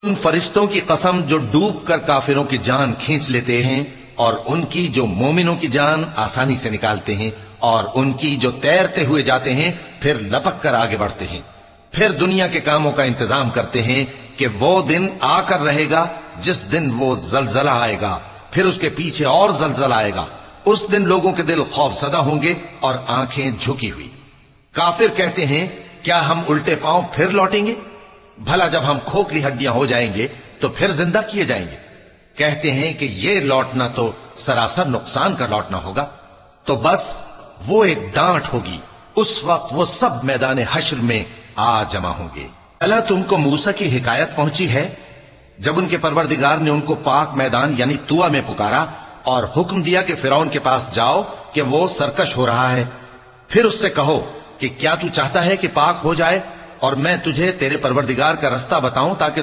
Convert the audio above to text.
उन फरिश्तों की कसम जो डूब कर काफिरों की जान खींच लेते हैं और उनकी जो मोमिनों की जान आसानी से निकालते हैं और उनकी जो तैरते हुए जाते हैं फिर लपक कर आगे बढ़ते हैं, फिर दुनिया के कामों का इंतजाम करते हैं कि वो दिन आकर रहेगा जिस दिन वो जलजला आएगा, फिर उसके पीछे और जलजला आएगा। उस दिन लोगों के दिल खौफजदा होंगे और आंखें झुकी हुई। काफिर कहते हैं, क्या हम उल्टे पांव फिर लौटेंगे? भला जब हम खोखली हड्डियां हो जाएंगे तो फिर जिंदा किए जाएंगे। कहते हैं कि ये लौटना तो सरासर नुकसान का लौटना होगा। तो बस वो एक डांट होगी, उस वक्त वो सब मैदान हश्र में आ जमा होंगे। अल्लाह तुमको मूसा की हिकायत पहुंची है जब उनके परवरदिगार ने उनको पाक मैदान यानी तुआ में पुकारा और हुक्म दिया कि फिरौन के पास जाओ कि वो सरकश हो रहा है। फिर उससे कहो कि क्या तू चाहता है कि पाक हो जाए और मैं तुझे तेरे परवरदिगार का रास्ता बताऊं ताकि